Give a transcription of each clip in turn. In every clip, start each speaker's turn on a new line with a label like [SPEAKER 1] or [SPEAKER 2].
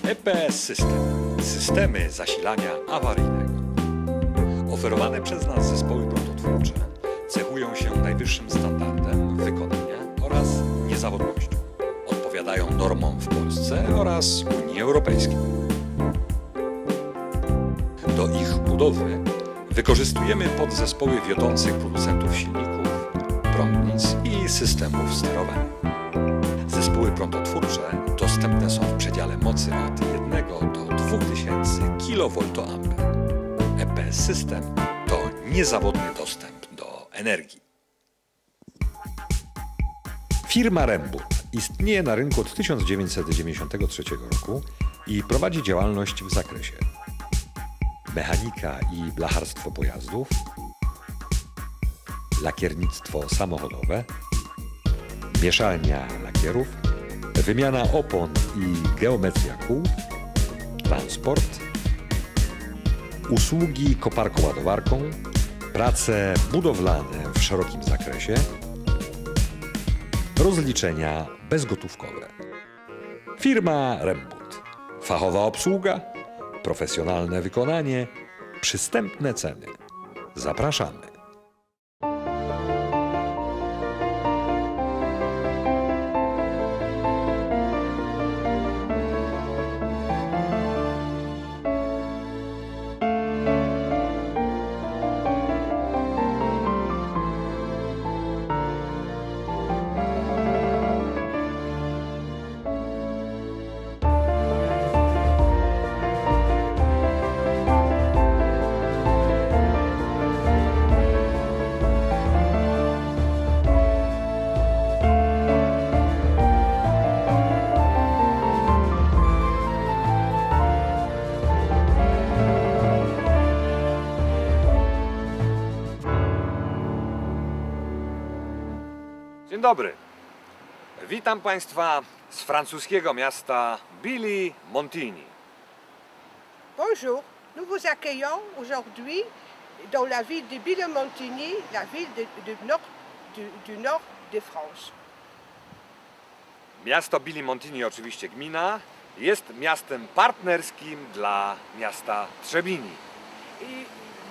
[SPEAKER 1] EPS System. Systemy zasilania awaryjnego. Oferowane przez nas zespoły prontotwórcze cechują się najwyższym standardem wykonania oraz niezawodnością. Odpowiadają normom w Polsce oraz Unii Europejskiej. Do ich budowy wykorzystujemy podzespoły wiodących producentów silników, prądnic i systemów sterowania. Zespoły prontotwórcze dostępne są w przedziale mocy od 1 do 2000 kVA. EPS System to niezawodny dostęp do energii. Firma Rembut istnieje na rynku od 1993 roku i prowadzi działalność w zakresie mechanika i blacharstwo pojazdów, lakiernictwo samochodowe, mieszalnia lakierów, wymiana opon i geometria kół, transport, usługi koparką-ładowarką, prace budowlane w szerokim zakresie, rozliczenia bezgotówkowe. Firma Rembut. Fachowa obsługa, profesjonalne wykonanie, przystępne ceny. Zapraszamy.
[SPEAKER 2] Dzień dobry. Witam Państwa z francuskiego miasta Billy-Montigny.
[SPEAKER 3] Bonjour, nous vous accueillons aujourd'hui dans la ville de Billy-Montigny, la ville du nord de France.
[SPEAKER 2] Miasto Billy-Montigny, oczywiście gmina, jest miastem partnerskim dla miasta Trzebini.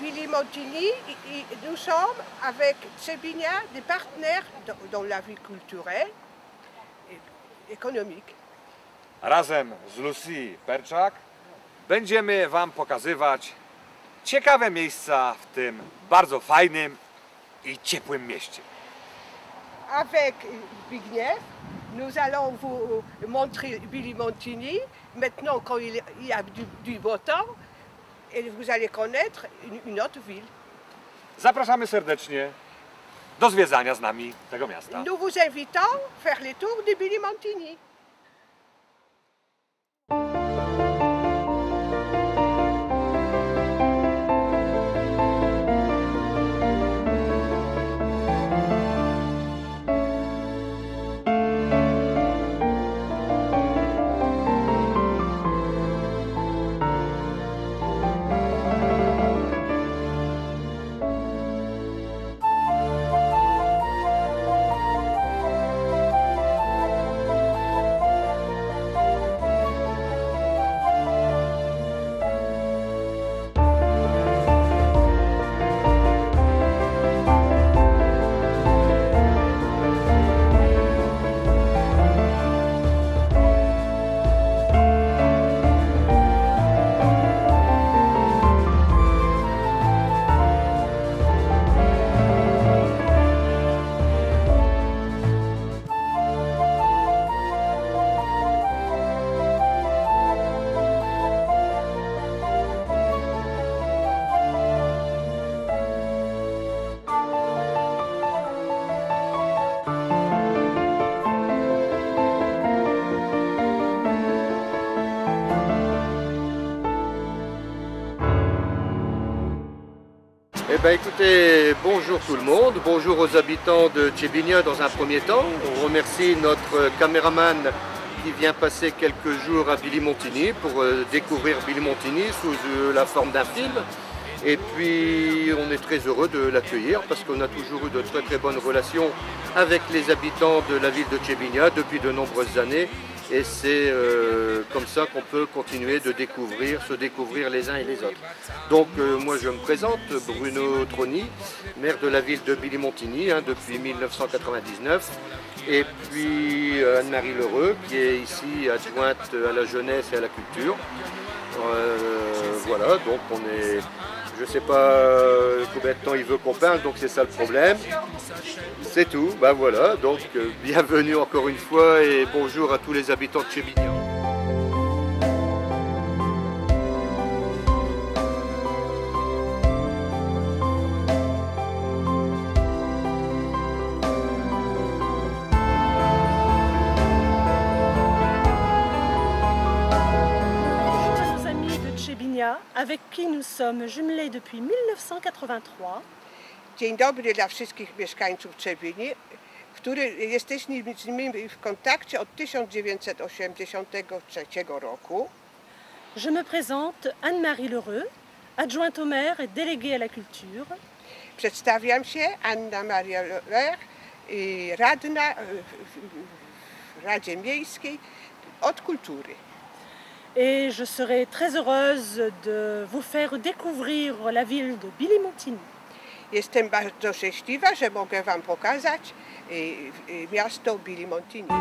[SPEAKER 3] Billy-Montigny, nous sommes avec Trzebinia des partenaires dans la vie culturelle et économique.
[SPEAKER 2] Razem z Lucy Perczak będziemy Wam pokazywać ciekawe miejsca w tym bardzo fajnym i ciepłym mieście.
[SPEAKER 3] Avec Zbigniew, nous allons vous montrer Billy-Montigny, maintenant quand il y a du beau temps, et vous allez connaître une autre ville.
[SPEAKER 2] Zapraszamy serdecznie do zwiedzania z nami tego miasta.
[SPEAKER 3] Nous vous invitons à faire le tour de Billy-Montigny.
[SPEAKER 4] Eh bien écoutez, bonjour tout le monde, bonjour aux habitants de Trzebinia dans un premier temps. On remercie notre caméraman qui vient passer quelques jours à Billy-Montigny pour découvrir Billy-Montigny sous la forme d'un film. Et puis on est très heureux de l'accueillir parce qu'on a toujours eu de très bonnes relations avec les habitants de la ville de Trzebinia depuis de nombreuses années. Et c'est comme ça qu'on peut continuer de se découvrir les uns et les autres. Donc moi je me présente, Bruno Troni, maire de la ville de Billy-Montigny depuis 1999. Et puis Anne-Marie Lheureux qui est ici adjointe à la jeunesse et à la culture. Voilà, donc on est... Je ne sais pas combien de temps il veut qu'on parle, donc c'est ça le problème. C'est tout, ben voilà, donc bienvenue encore une fois et bonjour à tous les habitants de Chébignan.
[SPEAKER 5] Avec qui nous sommes jumelés depuis 1983.
[SPEAKER 3] Dzień dobry dla wszystkich mieszkańców Trzebini, jesteśmy z nimi w kontakcie od 1983 roku.
[SPEAKER 5] Je me présente, Anne-Marie Lheureux, adjointe au maire et déléguée à la culture.
[SPEAKER 3] Przedstawiam się, Anna Maria Lheureux, radna w Radzie Miejskiej od Kultury.
[SPEAKER 5] Et je serai très heureuse de vous faire découvrir la ville de Billy-Montigny.
[SPEAKER 3] Jestem bardzo szczęśliwa, że mogę Wam pokazać miasto Billy-Montigny.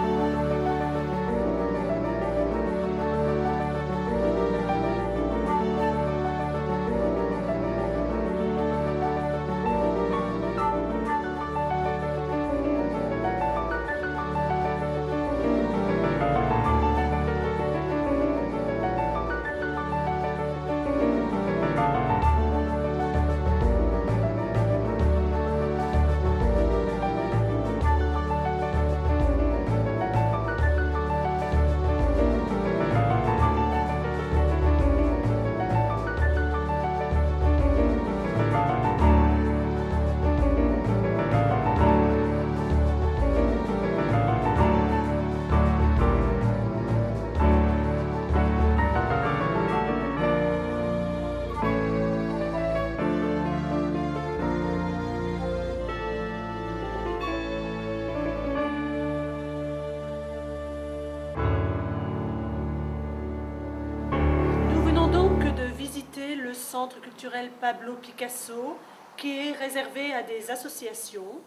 [SPEAKER 5] Le centre culturel Pablo Picasso, qui est réservé à des associations.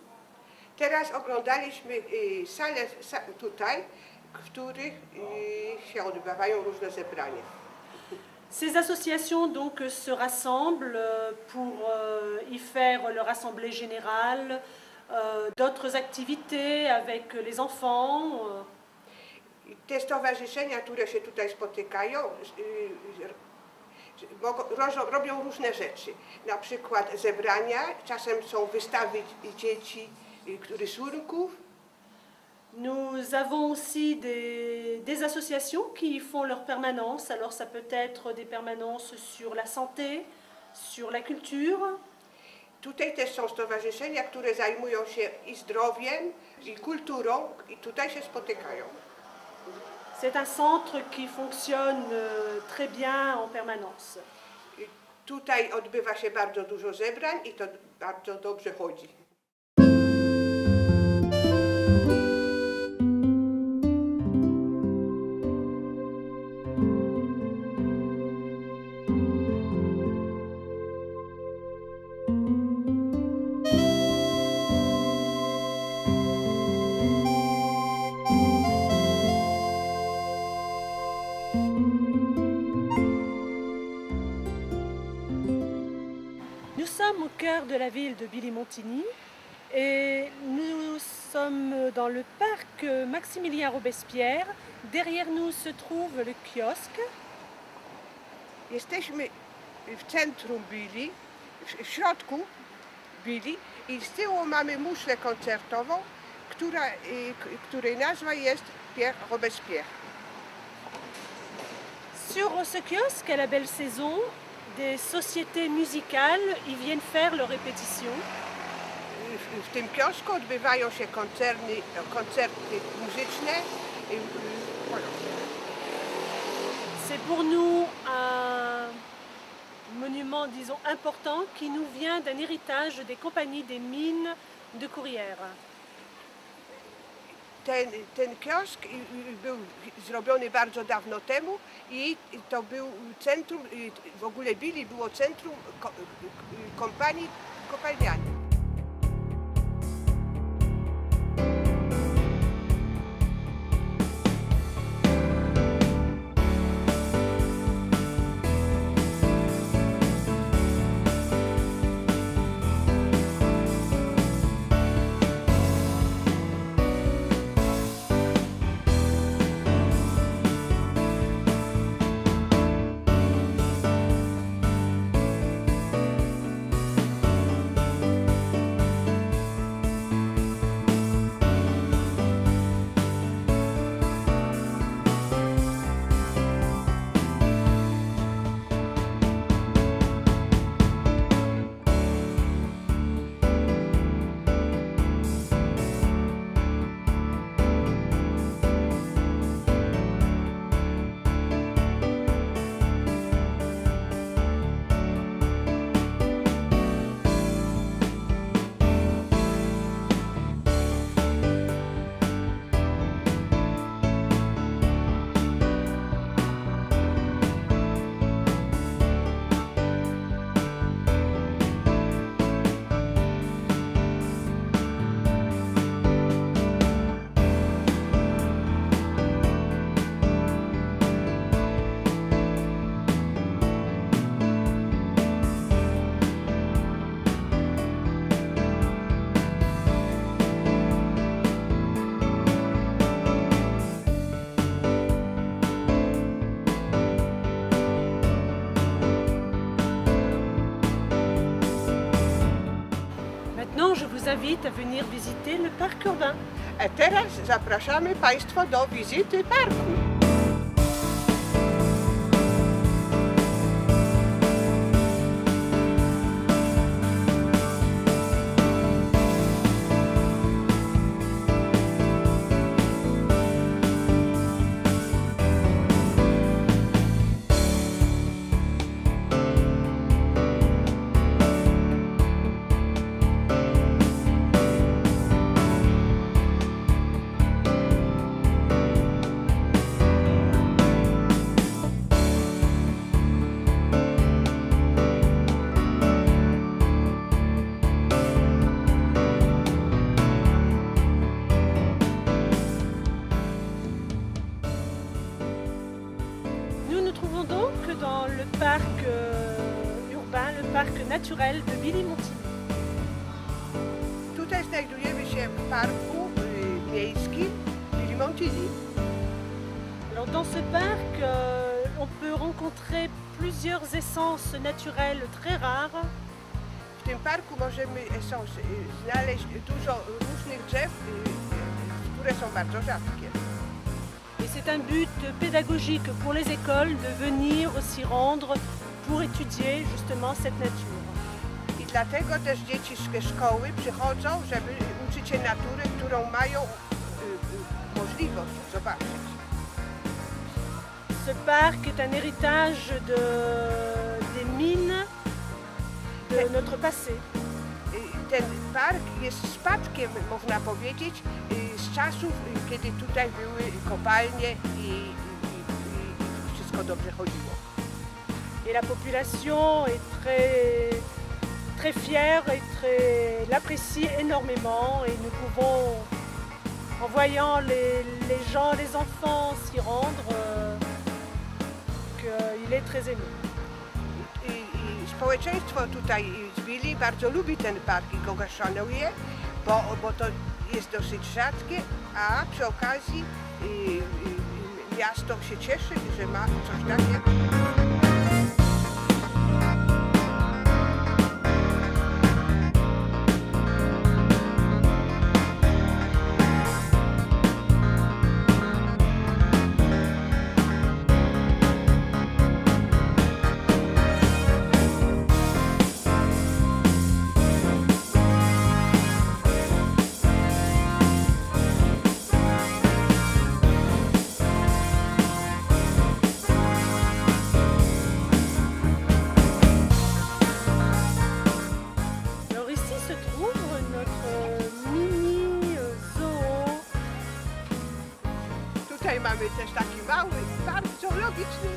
[SPEAKER 3] Teraz oglądaliśmy salę tutaj, w których się odbywają różne zebrania.
[SPEAKER 5] Ces associations donc se rassemblent pour y faire leur assemblée générale, d'autres activités avec les enfants.
[SPEAKER 3] Te stowarzyszenia, które się tutaj spotykają, robią różne rzeczy, na przykład zebrania, czasem są wystawy dzieci, rysunków.
[SPEAKER 5] Nous avons aussi des associations qui font leur permanence, alors ça peut être des permanences sur la santé, sur la culture.
[SPEAKER 3] Tutaj też są stowarzyszenia, które zajmują się i zdrowiem, i kulturą, i tutaj się spotykają.
[SPEAKER 5] C'est un centre qui fonctionne très bien en permanence.
[SPEAKER 3] Tutaj odbywa się bardzo dużo zebrań i to bardzo dobrze chodzi.
[SPEAKER 5] Nous sommes au cœur de la ville de Billy-Montigny et nous sommes dans le parc Maximilien Robespierre. Derrière nous se trouve le kiosque.
[SPEAKER 3] Jesteśmy w centrum Billy, w środku Billy i z tyłu mamy muszlę koncertową, której nazwa jest Pierre Robespierre.
[SPEAKER 5] Sur ce kiosque, à la belle saison, des sociétés musicales y viennent faire leurs répétitions.
[SPEAKER 3] W tym kiosku odbywają się koncerty muzyczne.
[SPEAKER 5] C'est pour nous un monument, disons, important qui nous vient d'un héritage des compagnies des mines de Courrières.
[SPEAKER 3] ten kiosk był zrobiony bardzo dawno temu i to był centrum, w ogóle Bili było centrum kompanii kopalnianej.
[SPEAKER 5] Je vous invite à venir visiter le parc urbain.
[SPEAKER 3] A teraz zapraszamy Państwa do wizyty parku.
[SPEAKER 5] Dans le parc urbain, le parc naturel de Bili Montigny.
[SPEAKER 3] Tutaj znajdujemy się w parku miejskim Bili Montigny.
[SPEAKER 5] Alors dans ce parc, on peut rencontrer plusieurs essences naturelles très rares.
[SPEAKER 3] W tym parku możemy znaleźć dużo różnych drzew, które są bardzo rzadkie.
[SPEAKER 5] Et c'est un but pédagogique pour les écoles de venir s'y rendre pour étudier justement cette nature.
[SPEAKER 3] I dlatego też dzieci z szkoły przychodzą, żeby uczyć się natury, którą mają możliwość zobaczyć.
[SPEAKER 5] Ce parc est un héritage des mines de notre passé.
[SPEAKER 3] Ten park jest spadkiem, można powiedzieć, z czasów, kiedy tutaj były kopalnie i wszystko dobrze chodziło.
[SPEAKER 5] Et la population est très fière et l'apprécie énormément et nous pouvons, en voyant les gens, les enfants s'y rendre, qu'il est très aimé.
[SPEAKER 3] Społeczeństwo tutaj z Bili bardzo lubi ten park i go szanuje, bo to jest dosyć rzadkie, a przy okazji miasto się cieszy, że ma coś takiego. zabawy, bardzo logiczny.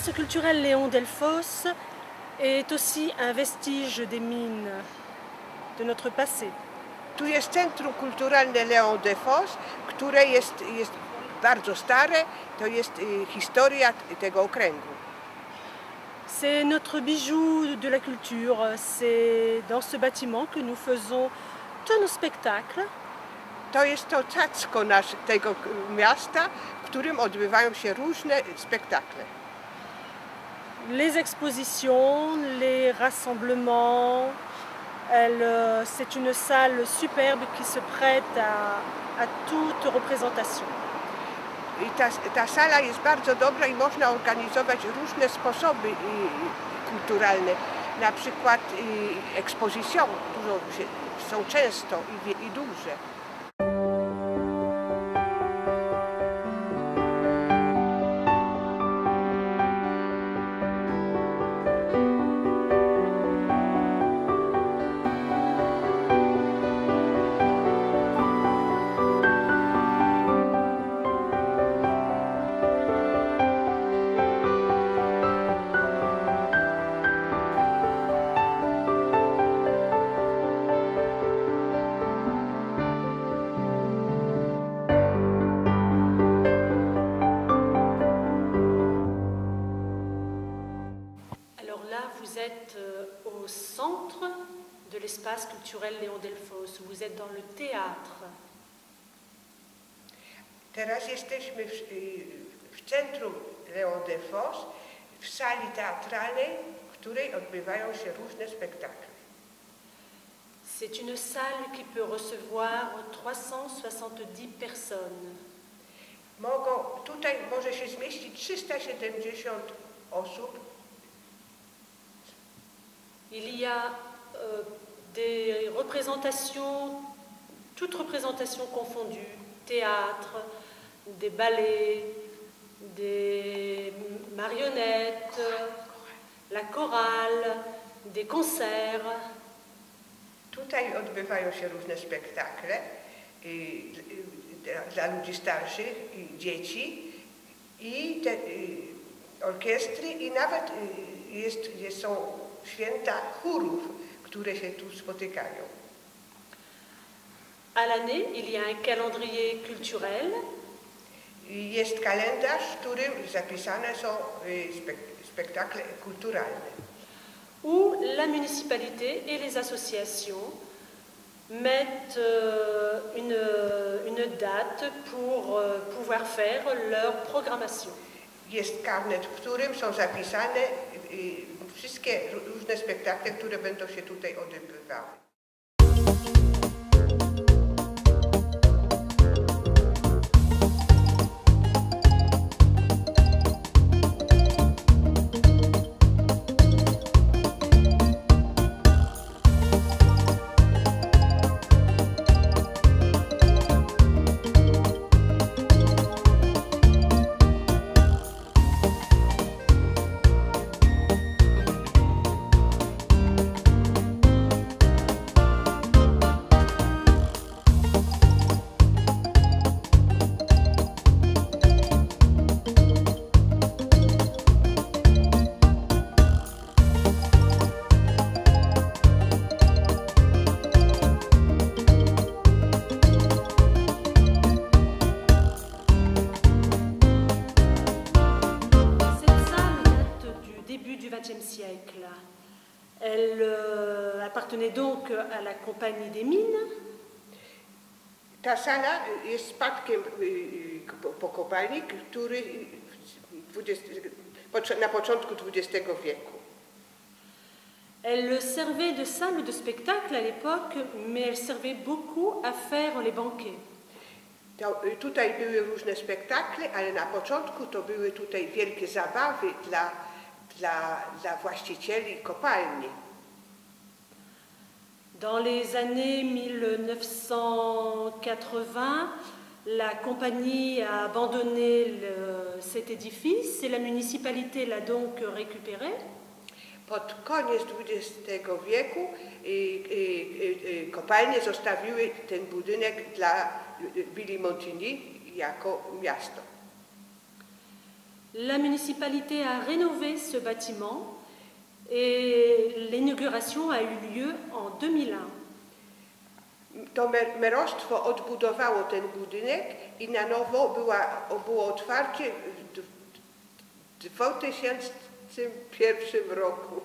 [SPEAKER 5] L'espace culturel Léon Delfosse est aussi un vestige des mines de notre passé.
[SPEAKER 3] Tu jest Centrum Kulturalne Leon Delfosse, które jest bardzo stare, to jest historia tego okręgu.
[SPEAKER 5] C'est notre bijou de la culture, c'est dans ce bâtiment que nous faisons tous nos spectacles.
[SPEAKER 3] To jest to cacko tego miasta, w którym odbywają się różne spektakle.
[SPEAKER 5] Les expositions, les rassemblements, c'est une salle superbe qui se prête à toute représentation.
[SPEAKER 3] I ta sala jest bardzo dobra i można organizować różne sposoby kulturalne. Na przykład ekspozycje są często i duże.
[SPEAKER 5] Vous êtes au centre de l'espace culturel Léon Delfosse, vous êtes dans le théâtre.
[SPEAKER 3] Teraz jesteśmy w centrum Léon Delfosse, w sali teatralnej, w której odbywają się różne spektakle.
[SPEAKER 5] C'est une salle qui peut recevoir 370 personnes.
[SPEAKER 3] Tutaj może się zmieścić 370 osób.
[SPEAKER 5] Il y a des représentations, toutes représentations confondues, théâtre, des ballets, des marionnettes, la chorale, des concerts.
[SPEAKER 3] Tutaj odbywają się różne spektakle dla ludzi starszych i dzieci i orkiestry i nawet są święta chórów, które się tu spotykają.
[SPEAKER 5] À l'année, il y a un calendrier culturel.
[SPEAKER 3] Jest kalendarz, w którym zapisane są spektakle kulturalne.
[SPEAKER 5] où la municipalité et les associations mettent une date pour pouvoir faire leur programmation.
[SPEAKER 3] Jest karnet, w którym są zapisane wszystkie różne spektakle, które będą się tutaj odbywały.
[SPEAKER 5] Siècle. Elle appartenait donc à la Compagnie des Mines.
[SPEAKER 3] Ta sala jest spadkiem po kopalni, który na początku XX wieku.
[SPEAKER 5] Elle servait de salle de spectacle à l'époque, mais elle servait beaucoup à faire les banquets.
[SPEAKER 3] Tutaj były różne spektakle, ale na początku to były tutaj wielkie zabawy dla właścicieli kopalni.
[SPEAKER 5] Dans les années 1980, la compagnie a abandonné cet édifice et la municipalité l'a donc récupéré.
[SPEAKER 3] Pod koniec XX wieku kopalnie zostawiły ten budynek dla Billy-Montigny jako miasto.
[SPEAKER 5] La municipalité a rénové ce bâtiment et l'inauguration a eu lieu en 2001.
[SPEAKER 3] To merostwo odbudowało ten budynek i na nowo było otwarcie w 2001 roku.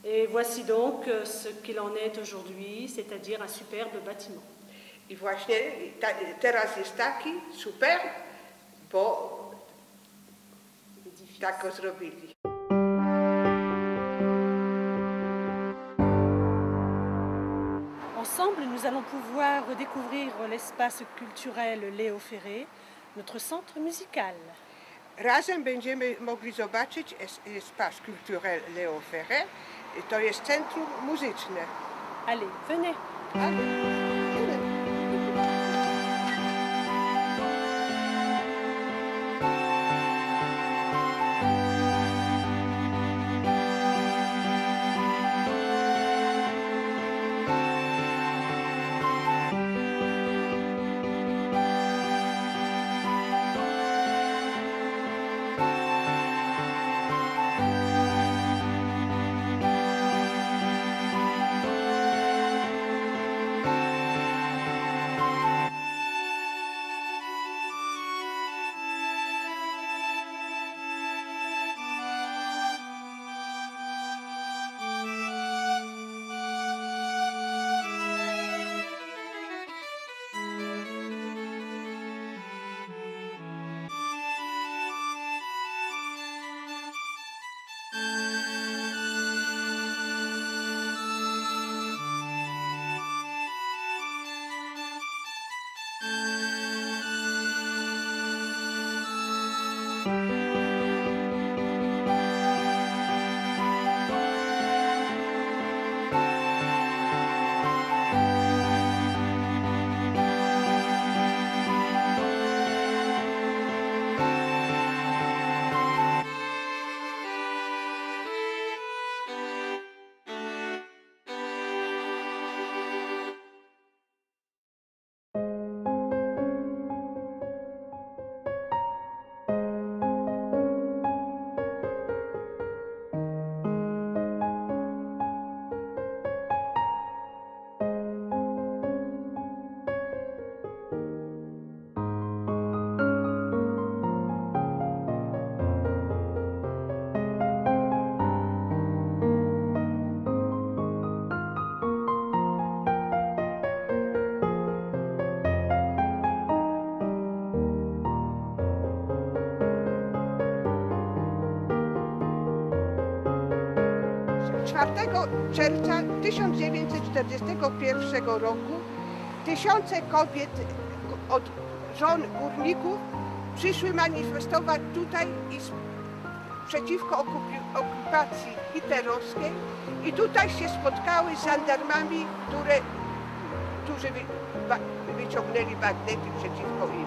[SPEAKER 5] Et voici donc ce qu'il en est aujourd'hui, c'est-à-dire un superbe bâtiment.
[SPEAKER 3] I właśnie teraz jest taki super, bo tak go zrobili.
[SPEAKER 5] Ensemble, nous allons pouvoir redécouvrir l'espace culturel Léo Ferré, notre centre musical.
[SPEAKER 3] Razem będziemy mogli zobaczyć Espace Culturel Léo Ferré. To jest centrum muzyczne.
[SPEAKER 5] Allez, venez.
[SPEAKER 3] Allez. 4 czerwca 1941 roku tysiące kobiet od żon górników przyszły manifestować tutaj przeciwko okupacji hitlerowskiej i tutaj się spotkały z żandarmami, którzy wyciągnęli bagnety przeciwko im.